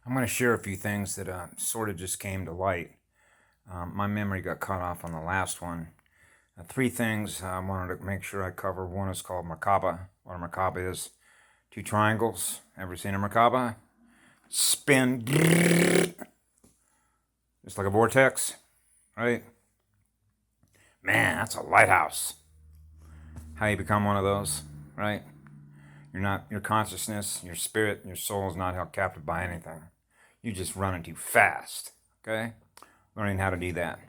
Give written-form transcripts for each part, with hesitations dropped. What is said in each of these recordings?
I'm going to share a few things that sort of just came to light. My memory got cut off on the last one. Three things I wanted to make sure I cover. One is called Mer Ka Ba. What a Mer Ka Ba is. Two triangles. Ever seen a Mer Ka Ba? Spin. Just like a vortex, right? Man, that's a lighthouse. How you become one of those, right? Your consciousness, your spirit, your soul is not held captive by anything. You're just running too fast, okay? Learning how to do that.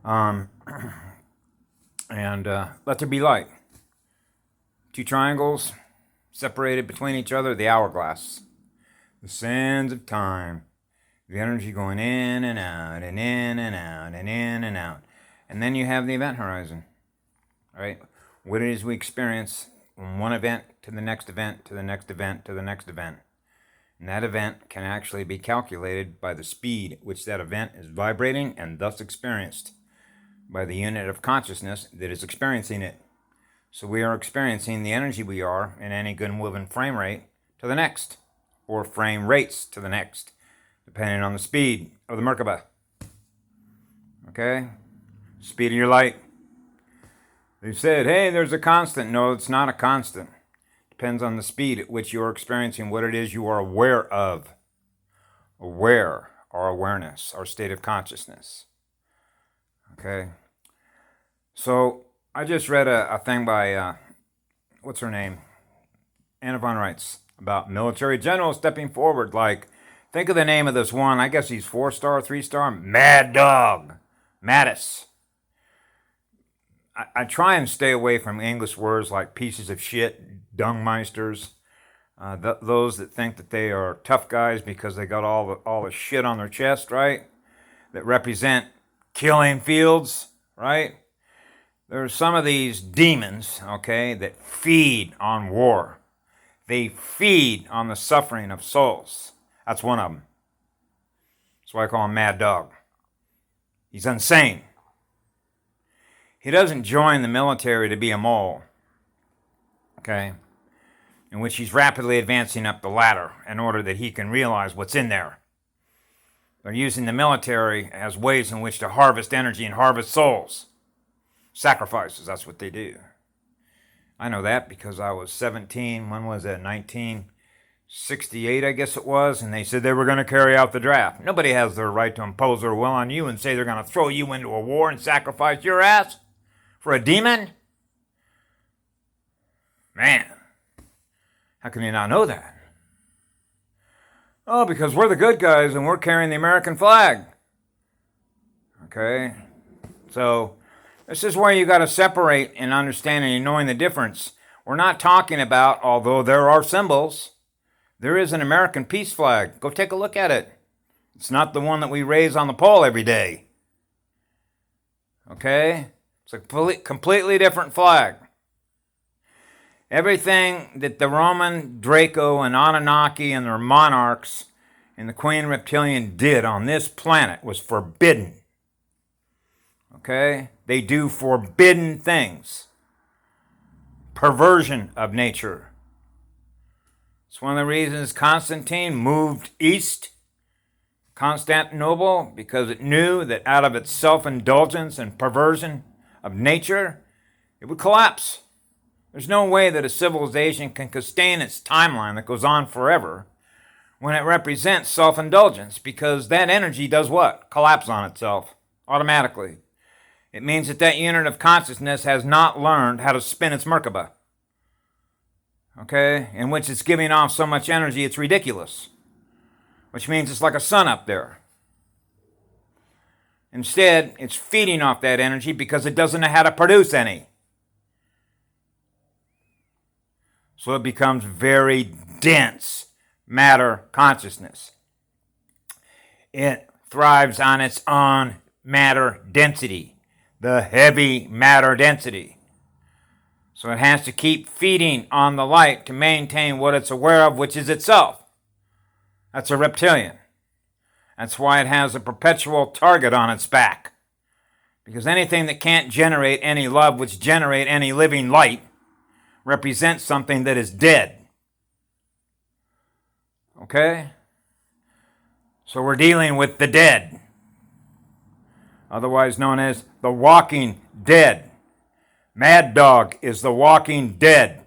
And let there be light. Two triangles separated between each other, the hourglass. The sands of time. The energy going in and out and in and out and in and out. And then you have the event horizon, right? What it is we experience from one event to the next event to the next event to the next event. And that event can actually be calculated by the speed at which that event is vibrating and thus experienced by the unit of consciousness that is experiencing it. So we are experiencing the energy we are in any given frame rate to the next, or frame rates to the next, depending on the speed of the Mer Ka Ba. Okay? Speed of your light. They said, hey, there's a constant. No, it's not a constant. Depends on the speed at which you're experiencing what it is you are aware of. Aware, our awareness, our state of consciousness. Okay? So, I just read a thing by, what's her name? Anna von Reitz, about military generals stepping forward. Like, think of the name of this one. I guess he's 4-star, 3-star. Mad Dog. Mattis. I try and stay away from English words like pieces of shit, dungmeisters, those that think that they are tough guys because they got all the shit on their chest, right? That represent killing fields, right? There's some of these demons, okay, that feed on war. They feed on the suffering of souls. That's one of them. That's why I call him Mad Dog. He's insane. He doesn't join the military to be a mole, okay, in which he's rapidly advancing up the ladder in order that he can realize what's in there. They're using the military as ways in which to harvest energy and harvest souls. Sacrifices, that's what they do. I know that because I was 17, when was that, 1968, I guess it was, and they said they were going to carry out the draft. Nobody has the right to impose their will on you and say they're going to throw you into a war and sacrifice your ass for a demon? Man, how can you not know that? Oh, because we're the good guys and we're carrying the American flag. Okay? So, this is where you got to separate in understanding and knowing the difference. We're not talking about, although there are symbols, there is an American peace flag. Go take a look at it. It's not the one that we raise on the pole every day. Okay? It's a completely different flag. Everything that the Roman, Draco, and Anunnaki and their monarchs and the Queen Reptilian did on this planet was forbidden. Okay? They do forbidden things. Perversion of nature. It's one of the reasons Constantine moved east, Constantinople, because it knew that out of its self-indulgence and perversion of nature, it would collapse. There's no way that a civilization can sustain its timeline that goes on forever when it represents self-indulgence, because that energy does what? Collapse on itself automatically. It means that that unit of consciousness has not learned how to spin its Mer Ka Ba. Okay? In which it's giving off so much energy it's ridiculous. Which means it's like a sun up there. Instead, it's feeding off that energy because it doesn't know how to produce any. So it becomes very dense matter consciousness. It thrives on its own matter density, the heavy matter density. So it has to keep feeding on the light to maintain what it's aware of, which is itself. That's a reptilian. That's why it has a perpetual target on its back. Because anything that can't generate any love, which generate any living light, represents something that is dead. Okay? So we're dealing with the dead, otherwise known as the walking dead. Mad Dog is the walking dead.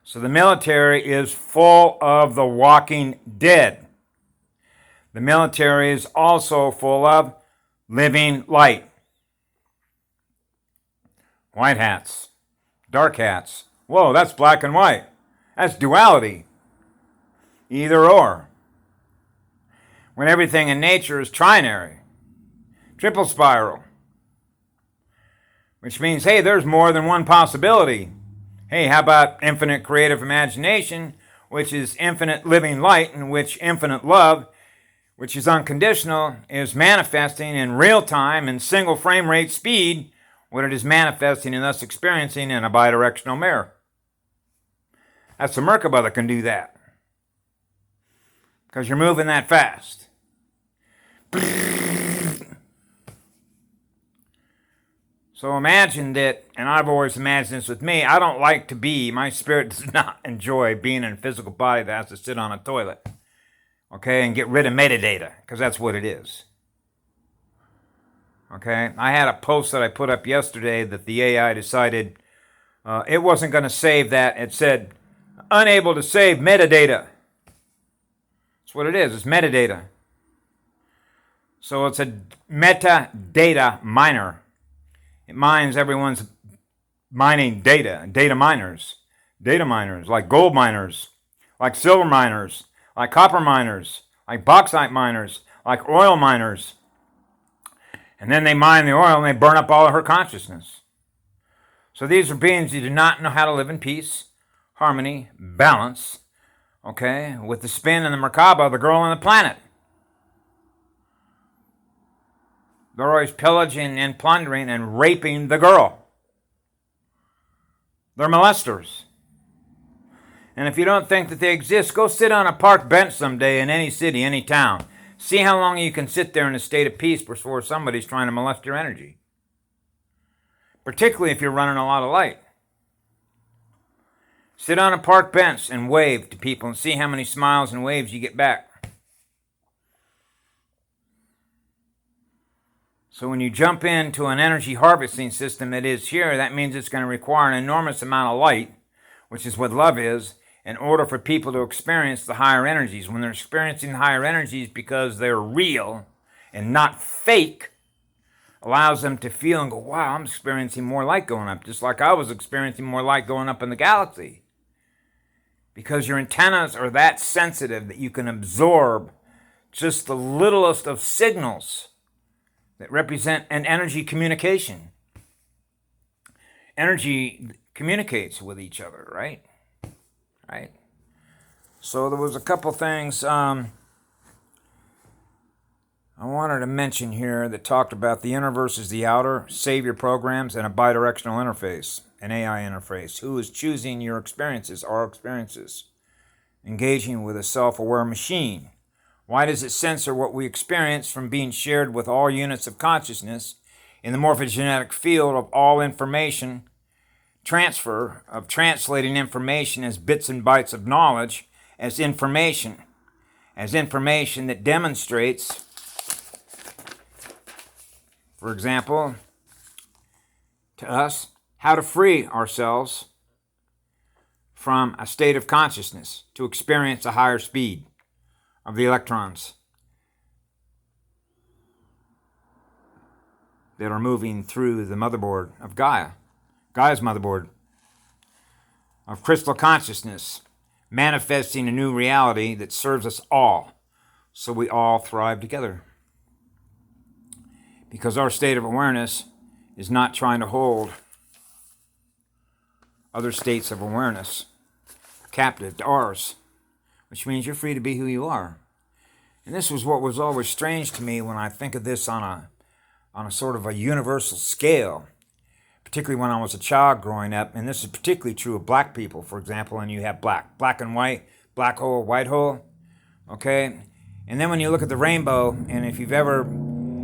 So the military is full of the walking dead. The military is also full of living light. White hats, dark hats. Whoa, that's black and white. That's duality. Either or. When everything in nature is trinary, triple spiral. Which means, hey, there's more than one possibility. Hey, how about infinite creative imagination, which is infinite living light, in which infinite love, which is unconditional, is manifesting in real time and single frame rate speed what it is manifesting and thus experiencing in a bidirectional mirror. That's the Merkaba that can do that. Because you're moving that fast. So imagine that, and I've always imagined this with me, I don't like to be, my spirit does not enjoy being in a physical body that has to sit on a toilet, okay, and get rid of metadata, because that's what it is. Okay, I had a post that I put up yesterday that the AI decided it wasn't going to save that. It said, unable to save metadata. That's what it is, it's metadata. So it's a metadata miner. It mines everyone's mining data, data miners like gold miners, like silver miners, like copper miners, like bauxite miners, like oil miners. And then they mine the oil and they burn up all of her consciousness. So these are beings who do not know how to live in peace, harmony, balance, okay, with the spin and the Merkaba, the girl on the planet. They're always pillaging and plundering and raping the girl. They're molesters. And if you don't think that they exist, go sit on a park bench someday in any city, any town. See how long you can sit there in a state of peace before somebody's trying to molest your energy. Particularly if you're running a lot of light. Sit on a park bench and wave to people and see how many smiles and waves you get back. So when you jump into an energy harvesting system that is here, that means it's going to require an enormous amount of light, which is what love is, in order for people to experience the higher energies. When they're experiencing the higher energies because they're real and not fake, allows them to feel and go, wow, I'm experiencing more light going up, just like I was experiencing more light going up in the galaxy. Because your antennas are that sensitive that you can absorb just the littlest of signals that represent an energy communication. Energy communicates with each other, right? Right? So there was a couple things I wanted to mention here that talked about the Interverse is the outer, savior programs, and a bidirectional interface, an AI interface. Who is choosing your experiences, our experiences? Engaging with a self-aware machine. Why does it censor what we experience from being shared with all units of consciousness in the morphogenetic field of all information, transfer of translating information as bits and bytes of knowledge, as information that demonstrates, for example, to us, how to free ourselves from a state of consciousness to experience a higher speed of the electrons that are moving through the motherboard of Gaia, Gaia's motherboard of crystal consciousness, manifesting a new reality that serves us all, so we all thrive together. Because our state of awareness is not trying to hold other states of awareness captive to ours, which means you're free to be who you are. And this was what was always strange to me when I think of this on a sort of a universal scale, particularly when I was a child growing up, and this is particularly true of black people, for example, and you have black and white, black hole, white hole, okay? And then when you look at the rainbow, and if you've ever,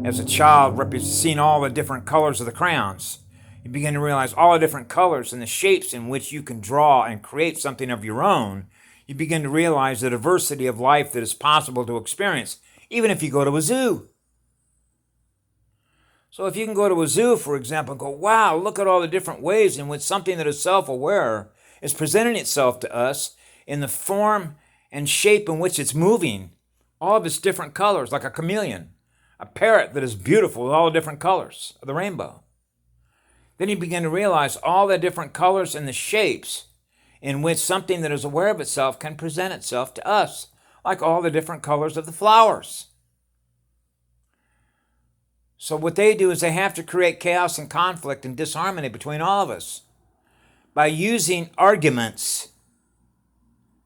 as a child, seen all the different colors of the crayons, you begin to realize all the different colors and the shapes in which you can draw and create something of your own. you begin to realize the diversity of life that is possible to experience, even if you go to a zoo. So if you can go to a zoo, for example, and go, wow, look at all the different ways in which something that is self-aware is presenting itself to us in the form and shape in which it's moving, all of its different colors, like a chameleon, a parrot that is beautiful with all the different colors of the rainbow. Then you begin to realize all the different colors and the shapes in which something that is aware of itself can present itself to us, like all the different colors of the flowers. So what they do is they have to create chaos and conflict and disharmony between all of us by using arguments.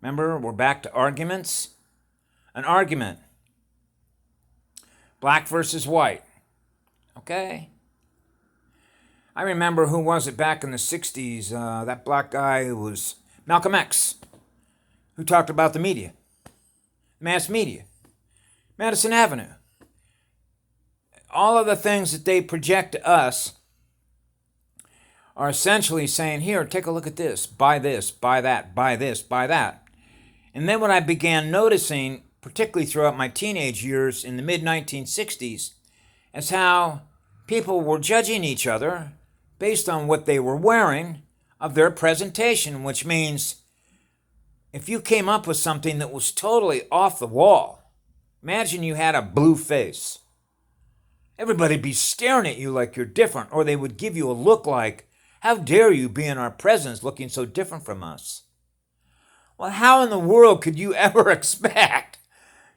Remember, we're back to arguments. An argument. Black versus white. Okay? I remember, who was it back in the 60s, that black guy who was Malcolm X, who talked about the media, mass media, Madison Avenue. All of the things that they project to us are essentially saying, here, take a look at this, buy that, buy this, buy that. And then what I began noticing, particularly throughout my teenage years in the mid-1960s, is how people were judging each other based on what they were wearing of their presentation, which means if you came up with something that was totally off the wall, imagine you had a blue face. Everybody'd be staring at you like you're different, or they would give you a look like, how dare you be in our presence looking so different from us? Well, how in the world could you ever expect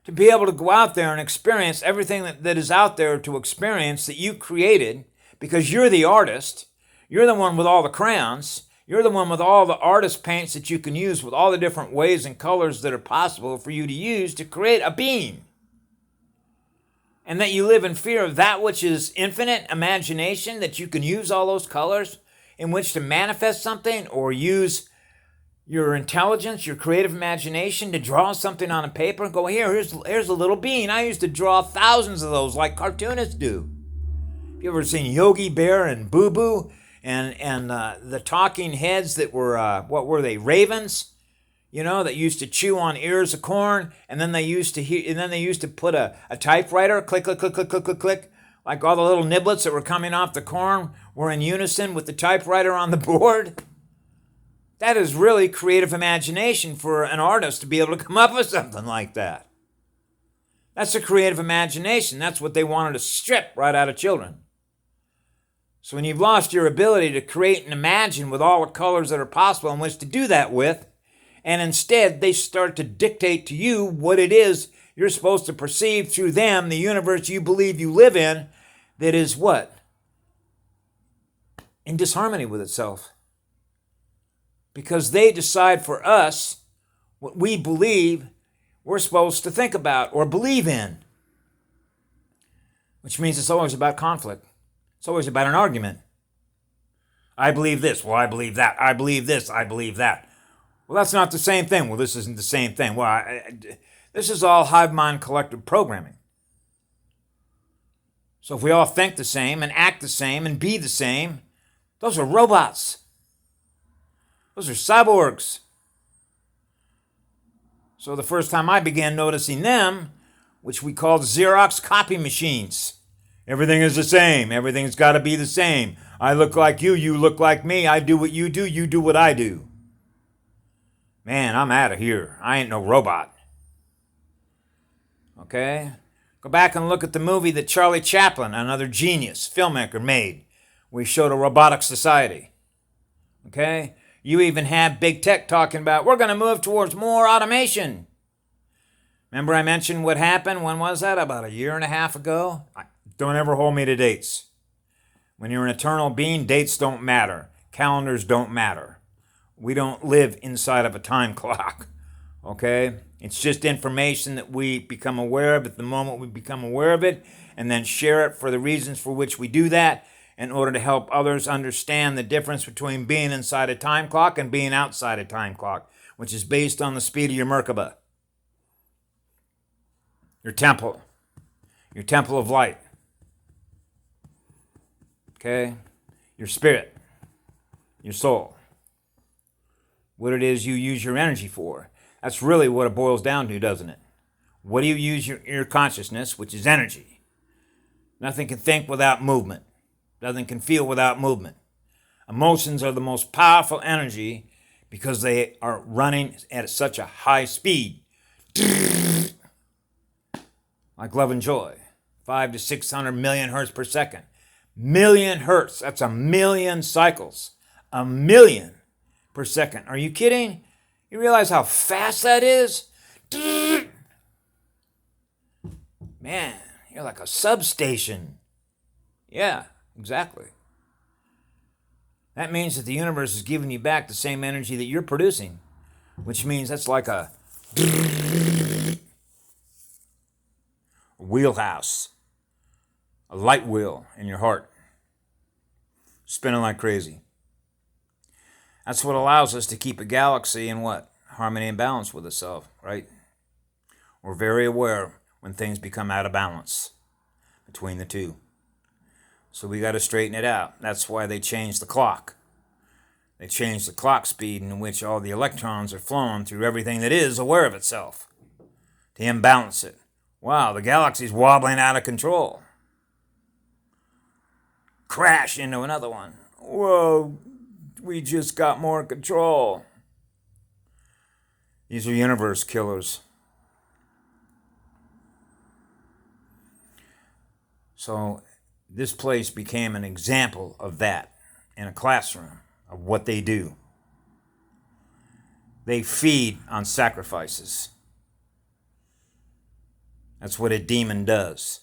to be able to go out there and experience everything that is out there to experience that you created, because you're the artist, you're the one with all the crayons, you're the one with all the artist paints that you can use with all the different ways and colors that are possible for you to use to create a being. And that you live in fear of that which is infinite imagination, that you can use all those colors in which to manifest something, or use your intelligence, your creative imagination to draw something on a paper and go, here's a little being. I used to draw thousands of those like cartoonists do. Have you ever seen Yogi Bear and Boo Boo and the talking heads that were, what were they, ravens? You know, that used to chew on ears of corn, and then they used to put a typewriter, click, click, click, click, click, click, click, like all the little niblets that were coming off the corn were in unison with the typewriter on the board. That is really creative imagination for an artist to be able to come up with something like that. That's a creative imagination. That's what they wanted to strip right out of children. So when you've lost your ability to create and imagine with all the colors that are possible in which to do that with, and instead they start to dictate to you what it is you're supposed to perceive through them, the universe you believe you live in, that is what? In disharmony with itself. Because they decide for us what we believe we're supposed to think about or believe in. Which means it's always about conflict. It's always about an argument. I believe this. Well, I believe that. I believe this. I believe that. Well, that's not the same thing. Well, this isn't the same thing. Well, this is all hive mind collective programming. So if we all think the same and act the same and be the same, those are robots. Those are cyborgs. So the first time I began noticing them, which we called Xerox copy machines. Everything is the same. Everything's got to be the same. I look like you. You look like me. I do what you do. You do what I do. Man, I'm out of here. I ain't no robot. Okay? Go back and look at the movie that Charlie Chaplin, another genius filmmaker, made, where he showed a robotic society. Okay? You even have big tech talking about, we're going to move towards more automation. Remember I mentioned what happened? When was that? About a year and a half ago? Don't ever hold me to dates. When you're an eternal being, dates don't matter. Calendars don't matter. We don't live inside of a time clock. Okay? It's just information that we become aware of at the moment we become aware of it, and then share it for the reasons for which we do that, in order to help others understand the difference between being inside a time clock and being outside a time clock, which is based on the speed of your Merkaba. Your temple of light. Okay? Your spirit, your soul. What it is you use your energy for. That's really what it boils down to, doesn't it? What do you use your consciousness, which is energy? Nothing can think without movement. Nothing can feel without movement. Emotions are the most powerful energy because they are running at such a high speed. Like love and joy. 500 to 600 million hertz per second. Million hertz. That's a million cycles. A million per second. Are you kidding? You realize how fast that is? Man, you're like a substation. Yeah, exactly. That means that the universe is giving you back the same energy that you're producing, which means that's like a wheelhouse, a light wheel in your heart, spinning like crazy. That's what allows us to keep a galaxy in what? Harmony and balance with itself, right? We're very aware when things become out of balance between the two. So we got to straighten it out. That's why they changed the clock. They changed the clock speed in which all the electrons are flowing through everything that is aware of itself to imbalance it. Wow, the galaxy's wobbling out of control. Crash into another one. Whoa, we just got more control. These are universe killers. So this place became an example of that in a classroom, of what they do. They feed on sacrifices. That's what a demon does.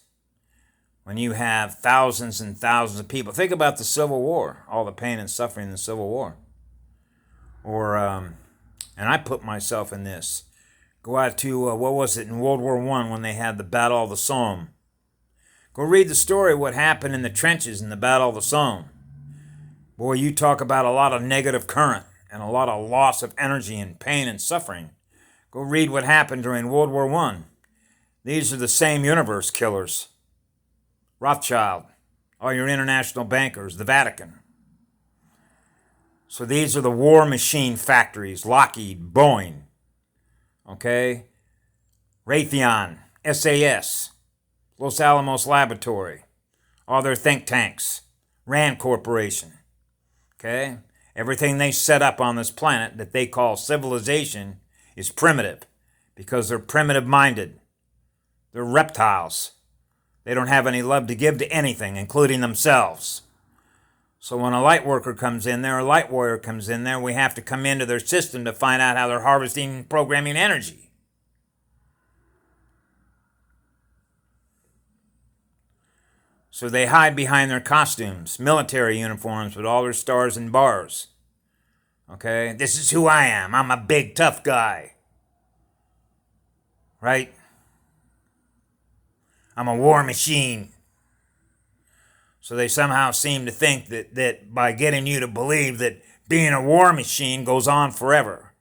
When you have thousands and thousands of people, think about the Civil War, all the pain and suffering in the Civil War. Or, and I put myself in this. Go out to, what was it, in World War I when they had the Battle of the Somme. Go read the story of what happened in the trenches in the Battle of the Somme. Boy, you talk about a lot of negative current and a lot of loss of energy and pain and suffering. Go read what happened during World War I. These are the same universe killers. Rothschild, all your international bankers, the Vatican. So these are the war machine factories, Lockheed, Boeing, okay? Raytheon, SAS, Los Alamos Laboratory, all their think tanks, Rand Corporation, okay? Everything they set up on this planet that they call civilization is primitive because they're primitive-minded. They're reptiles. They don't have any love to give to anything, including themselves. So when a light worker comes in there, a light warrior comes in there, we have to come into their system to find out how they're harvesting and programming energy. So they hide behind their costumes, military uniforms with all their stars and bars. Okay? This is who I am. I'm a big, tough guy. Right? I'm a war machine. So they somehow seem to think that by getting you to believe that being a war machine goes on forever.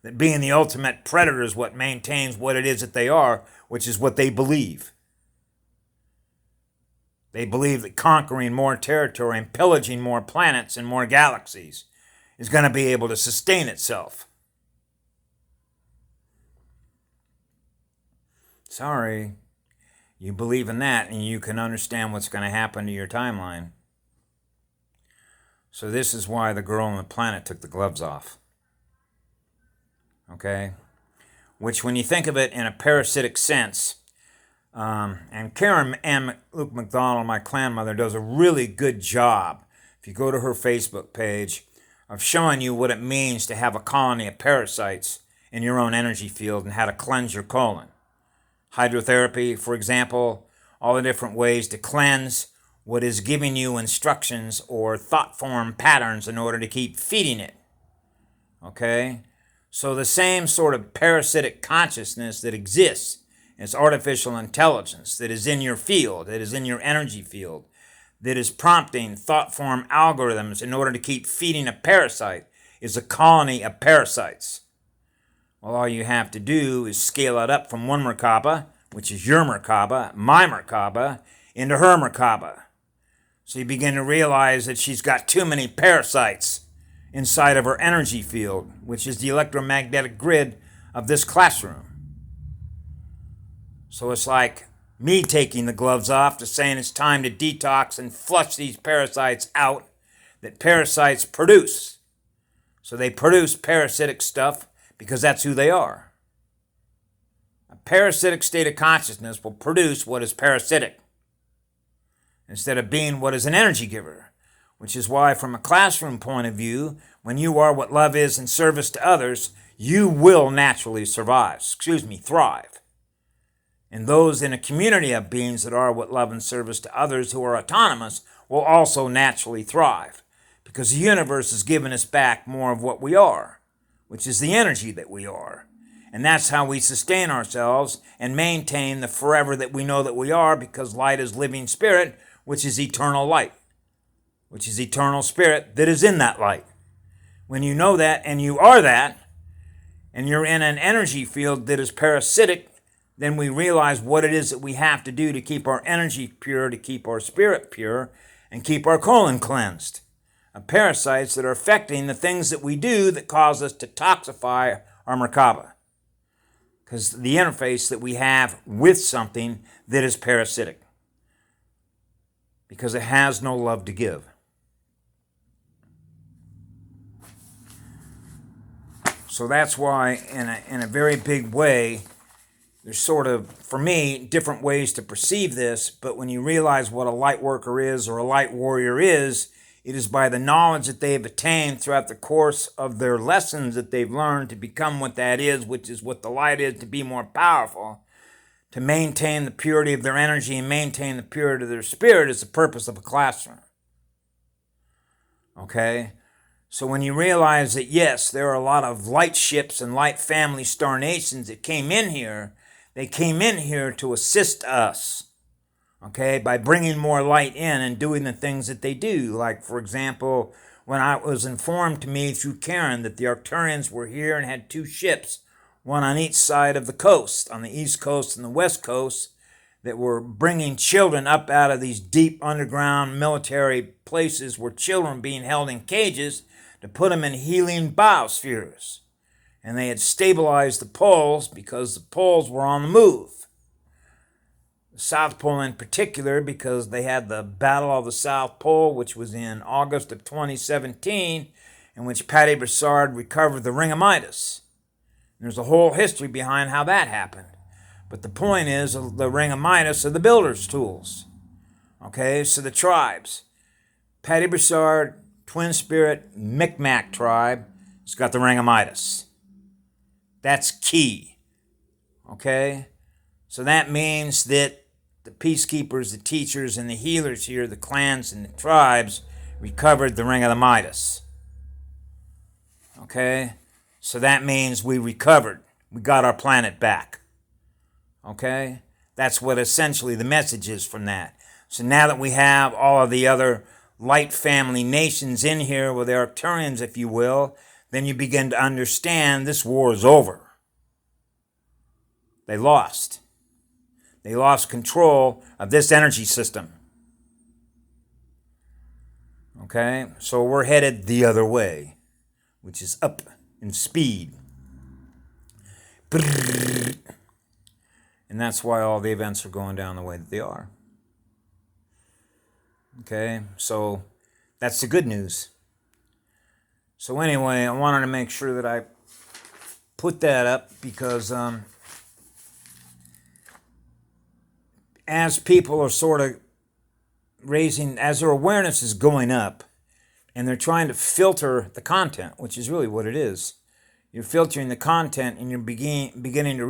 That being the ultimate predator is what maintains what it is that they are, which is what they believe. They believe that conquering more territory and pillaging more planets and more galaxies is going to be able to sustain itself. Sorry. You believe in that and you can understand what's going to happen to your timeline. So this is why the girl on the planet took the gloves off. Okay? Which when you think of it in a parasitic sense, and Karen M. Luke McDonald, my clan mother, does a really good job, if you go to her Facebook page, of showing you what it means to have a colony of parasites in your own energy field and how to cleanse your colon. Hydrotherapy, for example, all the different ways to cleanse what is giving you instructions or thought form patterns in order to keep feeding it. Okay? So the same sort of parasitic consciousness that exists as artificial intelligence that is in your field, that is in your energy field, that is prompting thought form algorithms in order to keep feeding a parasite is a colony of parasites. Well, all you have to do is scale it up from one Merkaba, which is your Merkaba, my Merkaba, into her Merkaba. So you begin to realize that she's got too many parasites inside of her energy field, which is the electromagnetic grid of this classroom. So it's like me taking the gloves off to saying it's time to detox and flush these parasites out that parasites produce. So they produce parasitic stuff because that's who they are. A parasitic state of consciousness will produce what is parasitic instead of being what is an energy giver, which is why from a classroom point of view, when you are what love is in service to others, you will naturally thrive. And those in a community of beings that are what love and service to others who are autonomous will also naturally thrive, because the universe has given us back more of what we are, which is the energy that we are. And that's how we sustain ourselves and maintain the forever that we know that we are, because light is living spirit, which is eternal light, which is eternal spirit that is in that light. When you know that and you are that, and you're in an energy field that is parasitic, then we realize what it is that we have to do to keep our energy pure, to keep our spirit pure, and keep our colon cleansed of parasites that are affecting the things that we do that cause us to toxify our Mer Ka Ba. Because the interface that we have with something that is parasitic. Because it has no love to give. So that's why, in a very big way, there's sort of, for me, different ways to perceive this, but when you realize what a light worker is or a light warrior is, it is by the knowledge that they have attained throughout the course of their lessons that they've learned to become what that is, which is what the light is, to be more powerful, to maintain the purity of their energy and maintain the purity of their spirit is the purpose of a classroom. Okay? So when you realize that, yes, there are a lot of light ships and light family star nations that came in here, they came in here to assist us, okay, by bringing more light in and doing the things that they do. Like, for example, when I was informed to me through Karen that the Arcturians were here and had 2 ships, one on each side of the coast, on the east coast and the west coast, that were bringing children up out of these deep underground military places where children being held in cages to put them in healing biospheres. And they had stabilized the poles because the poles were on the move. The South Pole in particular, because they had the Battle of the South Pole, which was in August of 2017, in which Patty Broussard recovered the Ring of Midas. There's a whole history behind how that happened. But the point is, the Ring of Midas are the builder's tools. Okay, so the tribes. Patty Broussard, Twin Spirit, Micmac tribe, has got the Ring of Midas. That's key. Okay? So that means that the peacekeepers, the teachers, and the healers here, the clans and the tribes, recovered the Ring of the Midas. Okay? So that means we recovered. We got our planet back. Okay? That's what essentially the message is from that. So now that we have all of the other light family nations in here with the Arcturians, if you will, then you begin to understand this war is over. They lost. They lost control of this energy system. Okay? So we're headed the other way, which is up in speed. And that's why all the events are going down the way that they are. Okay? So that's the good news. So anyway, I wanted to make sure that I put that up because as people are sort of raising, as their awareness is going up, and they're trying to filter the content, which is really what it is. You're filtering the content and you're beginning to